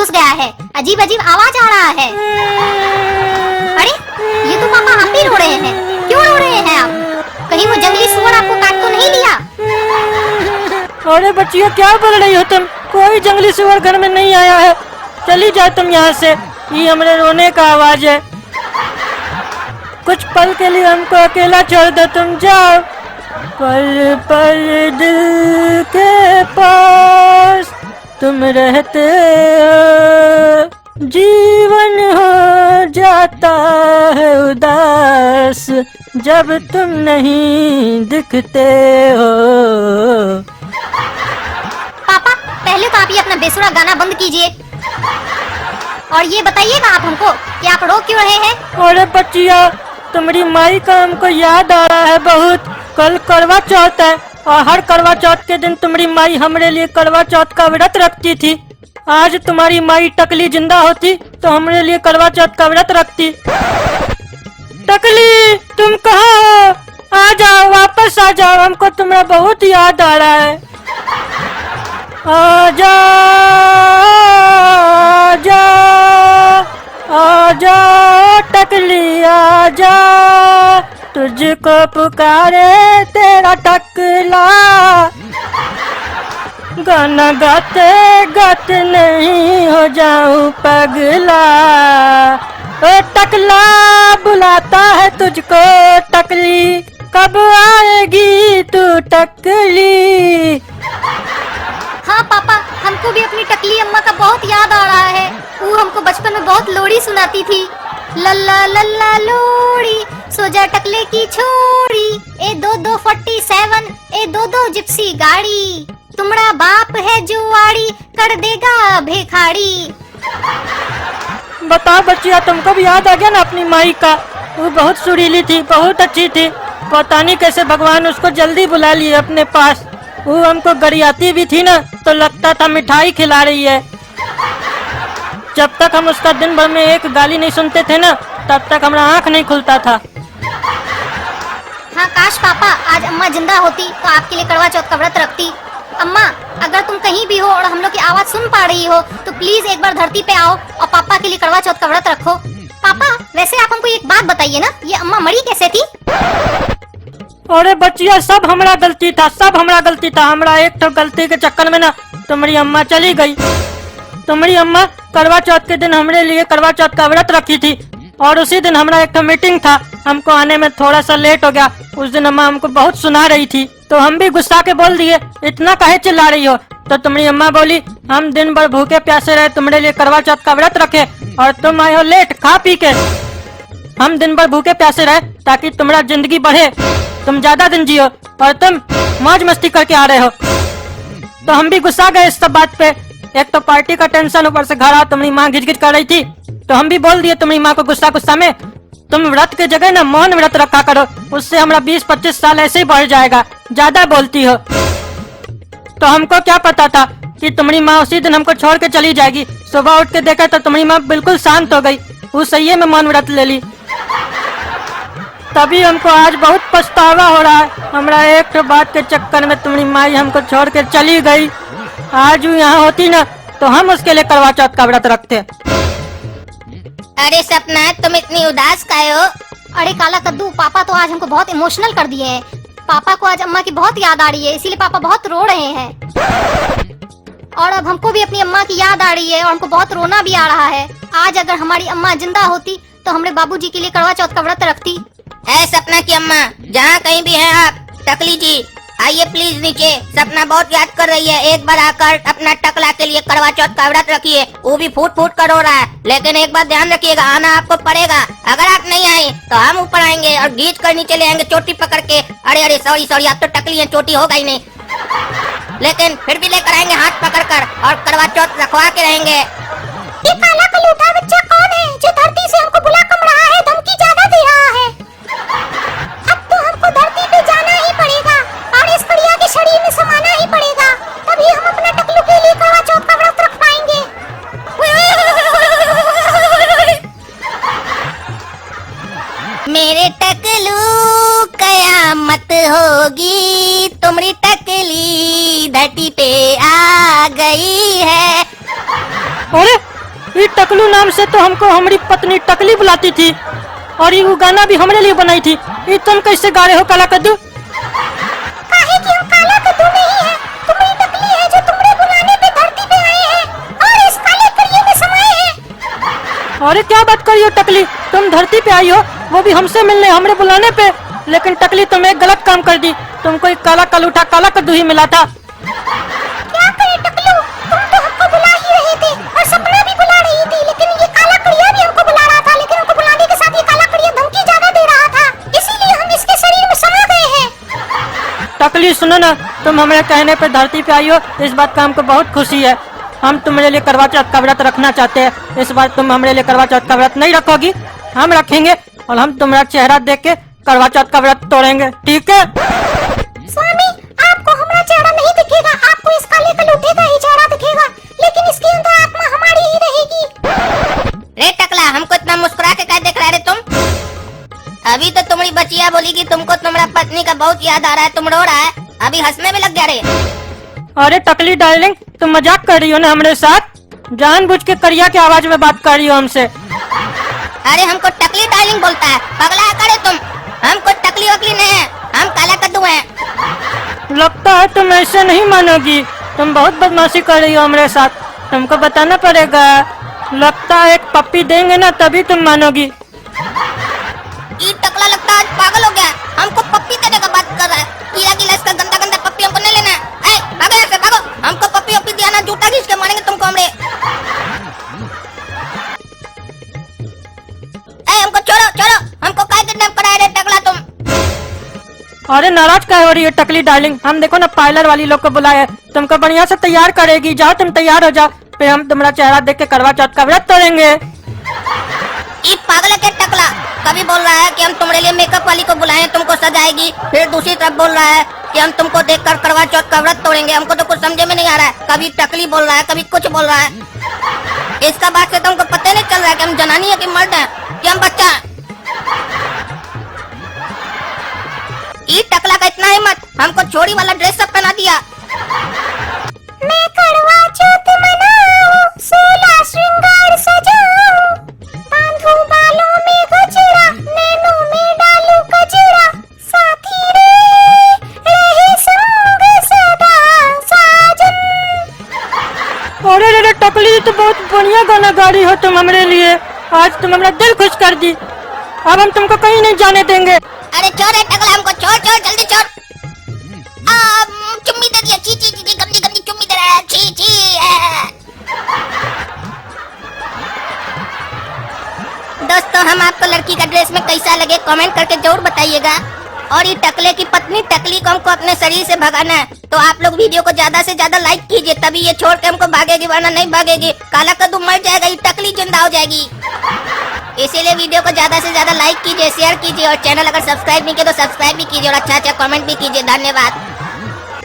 घुस गया है, अजीब अजीब आवाज आ रहा है। अरे ये तो पापा आप ही रो रहे हैं, क्यों रो रहे हैं आप? कहीं वो जंगली सुअर आपको काट तो नहीं लिया? अरे बच्चिया क्या बोल रही हो तुम? कोई जंगली सुअर घर में नहीं आया है, चली जाओ तुम यहाँ से, ये हमारे रोने का आवाज है। कुछ पल के लिए हमको अकेला छोड़ दो, तुम जाओ। पल पल दिल के पास तुम रहते हो, जीवन हो जाता है उदास जब तुम नहीं दिखते हो। पापा पहले तो आप ये अपना बेसुरा गाना बंद कीजिए और ये बताइएगा आप हमको कि आप रो क्यों रहे हैं? अरे बच्चिया, तुम्हारी माई का हमको याद आ रहा है बहुत। कल करवा चौथ है और हर करवा चौथ के दिन तुम्हारी माई हमारे लिए करवा चौथ का व्रत रखती थी। आज तुम्हारी माई टकली जिंदा होती तो हमारे लिए करवा चौथ का व्रत रखती। टकली तुम कहाँ हो? आ जाओ, वापस आ जाओ, हमको तुम्हारा बहुत याद आ रहा है। आजा आजा आजा टकली आजा, तुझको पुकारे तेरा टकला। गाना गाते गाते नहीं हो जाऊं पगला। ओ टकला बुलाता है तुझको टकली, कब आएगी तू टकली? हाँ पापा, हमको भी अपनी टकली अम्मा का बहुत याद आ रहा है। वो हमको बचपन में बहुत लोरी सुनाती थी। लल्ला लल्ला लोरी सो जा टकले की छोरी, ए 2247 ए 22 जिप्सी गाड़ी, तुम्हारा बाप है जुआड़ी कर देगा भेखाड़ी। बताओ बच्चिया, तुमको भी याद आ गया ना अपनी माई का? वो बहुत सुरीली थी, बहुत अच्छी थी, पता नहीं कैसे भगवान उसको जल्दी बुला लिए अपने पास। वो हमको गरियाती भी थी ना तो लगता था मिठाई खिला रही है। जब तक हम उसका दिन भर में एक गाली नहीं सुनते थे ना तब तक हमारा आँख नहीं खुलता था। हाँ काश पापा आज अम्मा जिंदा होती तो आपके लिए करवा चौथ का व्रत रखती। अम्मा अगर तुम कहीं भी हो और हम लोग की आवाज सुन पा रही हो तो प्लीज एक बार धरती पे आओ और पापा के लिए करवा चौथ का व्रत रखो। पापा वैसे आप हमको एक बात बताइए ना, ये अम्मा मरी कैसे थी? अरे बच्चिया, सब हमारा गलती था, सब हमारा गलती था। हमारा एक तो गलती के चक्कर में ना तुम्हारी अम्मा चली गई। तुम्हारी अम्मा करवा चौथ के दिन हमारे लिए करवा चौथ का व्रत रखी थी और उसी दिन हमारा एक मीटिंग था, हमको आने में थोड़ा सा लेट हो गया। उस दिन अम्मा हमको बहुत सुना रही थी तो हम भी गुस्सा के बोल दिए, इतना काहे चिल्ला रही हो? तो तुम्हारी अम्मा बोली, हम दिन भर भूखे प्यासे रहे, तुम्हारे लिए करवा चौथ का व्रत रखे और तुम आए हो लेट खा पी के। हम दिन भर भूखे प्यासे रहे ताकि तुम्हारा जिंदगी बढ़े, तुम ज्यादा दिन जियो, और तुम मौज मस्ती करके आ रहे हो। तो हम भी गुस्सा गए इस सब बात पे। एक तो पार्टी का टेंशन, ऊपर से घर आओ तुम्हारी माँ घिच कर रही थी तो हम भी बोल दिए तुम्हारी माँ को गुस्सा गुस्सा में, तुम व्रत के जगह ना मौन व्रत रखा करो, उससे हमारा 20-25 साल ऐसे ही बढ़ जाएगा, ज्यादा बोलती हो। तो हमको क्या पता था कि तुम्हारी माँ उसी दिन हमको छोड़ के चली जाएगी। सुबह उठ के देखा तो तुम्हारी माँ बिल्कुल शांत हो गई, वो सही में मौन व्रत ले ली। तभी हमको आज बहुत पछतावा हो रहा है, हमारा एक तो बात के चक्कर में तुम्हारी माँ हमको छोड़ के चली गई। आज वो यहाँ होती ना तो हम उसके लिए करवा चौथ का व्रत रखते। अरे सपना तुम इतनी उदास काहे हो? अरे काला कद्दू, पापा तो आज हमको बहुत इमोशनल कर दिए हैं। पापा को आज अम्मा की बहुत याद आ रही है, इसीलिए पापा बहुत रो रहे हैं। और अब हमको भी अपनी अम्मा की याद आ रही है और हमको बहुत रोना भी आ रहा है। आज अगर हमारी अम्मा जिंदा होती तो हमरे बाबूजी के लिए करवा चौथ का व्रत रखती। है सपना की अम्मा, जहाँ कहीं भी है आप, टकली जी आइए प्लीज नीचे, सपना बहुत याद कर रही है। एक बार आकर अपना टकला के लिए करवा चौथ का व्रत रखिए, वो भी फूट फूट कर रो रहा है। लेकिन एक बात ध्यान रखिएगा, आना आपको पड़ेगा। अगर आप नहीं आए तो हम ऊपर आएंगे और घींच कर नीचे ले आएंगे चोटी पकड़ के। अरे अरे सॉरी आप तो टकली है, चोटी होगा ही नहीं, लेकिन फिर भी लेकर आएंगे हाथ पकड़ कर और करवा चौथ रखवा के रहेंगे। ये काला कलूटा बच्चा कौन है जो धरती से हमको बुला कम रहा है, धमकी ज्यादा दे रहा है? अब तो हमको धरती पे जाना ही पड़ेगा और इस बढ़िया के शरीर में समाना ही पड़ेगा, तभी हम अपना टकलू के लिए करवा चौथ का व्रत रख पाएंगे। मेरे टकलू कयामत होगी, तुम्हारी टकली धरती पे आ गई है। अरे ये टकलू नाम से तो हमको हमारी पत्नी टकली बुलाती थी, और ये गाना भी हमारे लिए बनाई थी। ये तुम कैसे गा रहे हो काला कद्दू? काहे कि हम काला कद्दू नहीं है, तुम्हारी टकली है जो तुम्हारे बुलाने पे धरती पे आए हैं और इस काले करिए में समाये हैं। अरे क्या बात करी हो टकली, तुम धरती पे आई हो, वो भी हमसे मिलने, हमरे बुलाने पे। लेकिन टकली तुम एक गलत काम कर दी, तुमको एक काला कलूठा काला कद्दू ही मिला था। क्या करे टकलू, तुम तो हमको बुला ही रहे थे और सपना भी बुला रही थी, लेकिन ये काला कड़िया भी हमको बुला रहा था, लेकिन हमको बुलाने के साथ ये काला कड़िया धमकी ज्यादा दे रहा था, इसीलिए हम इसके शरीर में समा गए हैं। टकली सुनो ना, तुम हमारे कहने पे धरती पे आई हो, इस बात का हमको बहुत खुशी है। हम तुम्हारे लिए करवा चौथ का व्रत रखना चाहते हैं। इस बार तुम हमारे लिए करवा चौथ का व्रत नहीं रखोगी, हम रखेंगे, और हम तुम्हारा चेहरा देख के करवा चौथ का व्रत तोड़ेंगे, ठीक है? स्वामी, आपको हमारा चेहरा नहीं दिखेगा, आपको इस काले कलूठे का ही चेहरा दिखेगा, लेकिन इसके अंदर आत्मा हमारी ही रहेगी। रे टकला, हमको इतना मुस्कुरा के क्या देख रहे रे तुम? अभी तो तुम्हारी बचिया बोली कि तुमको तुम्हारा पत्नी का बहुत याद आ रहा है, तुम रो रहा है, अभी हंसने में लग गया रे। अरे टकली डार्लिंग, तुम मजाक कर रही हो ना हमारे साथ? जानबूझ के करिया की आवाज में बात कर रही हो हमसे। अरे हमको टकली डार्लिंग बोलता है, पगला है करे तुम? हमको टकली वकली नहीं है, हम काला कद्दू हैं। लगता है तुम ऐसे नहीं मानोगी, तुम बहुत बदमाशी कर रही हो हमारे साथ, तुमको बताना पड़ेगा। लगता है एक पप्पी देंगे ना तभी तुम मानोगी। ये टकला लगता है आज पागल हो गया, हमको पप्पी देने का बात कर रहा है। कीड़ा गिलास का गंदा गंदा पप्पी हमको नहीं लेना है। ए, भागो यहाँ से, भागो, हमको पप्पी वप्पी दिया ना, जूता घींच के मारेंगे तुमको हमरे। हमको छोड़ो छोड़ो, हमको काय किडनैप करा रे टकला तुम? अरे नाराज क्या हो रही है टकली डार्लिंग? हम देखो ना पार्लर वाली लोग को बुलाए, तुमको बढ़िया से तैयार करेगी। जाओ तुम तैयार हो जाओ, फिर हम तुम्हारा चेहरा देख के करवा चौथ का व्रत तोड़ेंगे। ये पागल के टकला कभी बोल रहा है कि हम तुम्हारे लिए मेकअप वाली को बुलाएं, तुमको सजाएगी, फिर दूसरी तरफ बोल रहा है कि हम तुमको देखकर करवा चौथ का व्रत तोड़ेंगे। हमको तो कुछ समझे में नहीं आ रहा है, कभी टकली बोल रहा है, कभी कुछ बोल रहा है। इसका बात से तुमको पता नहीं चल रहा है कि हम जनानी है कि मर्द है कि हम बच्चा है। ये टकला का इतना हिम्मत, हमको छोरी वाला ड्रेस सब पहना दिया। मैं करवा चौथ मनाऊं, 16 श्रृंगार सजाऊं, बांधूं बालों में गजरा, नैनों में डालूं कजरा, साथी रे रहे संग सदा साजन। अरे रे टकली, तो बहुत बढ़िया गाना गा रही हो तुम हमारे लिए, आज तुम हमारा दिल खुश कर दी। अब हम तुमको कहीं नहीं जाने देंगे। अरे छोड़ रे टकला, हमको छोड़ छोड़, जल्दी छोड़। चुम्मी दे दिया, ची ची ची, गंदी गंदी चुम्मी दे रहा है, ची ची। दोस्तों, हम आपको लड़की का ड्रेस में कैसा लगे कमेंट करके जरूर बताइएगा। और ये टकले की पत्नी टकली को हमको अपने शरीर से भगाना है, तो आप लोग वीडियो को ज्यादा से ज्यादा लाइक कीजिए, तभी ये छोड़ के हमको भागेगी, वरना नहीं भागेगी। काला कद्दू मर जाएगा, ये टकली जिंदा हो जाएगी। इसीलिए वीडियो को ज्यादा से ज्यादा लाइक कीजिए, शेयर कीजिए, और चैनल अगर सब्सक्राइब नहीं किया तो सब्सक्राइब भी कीजिए, और अच्छा अच्छा कमेंट भी कीजिए। धन्यवाद।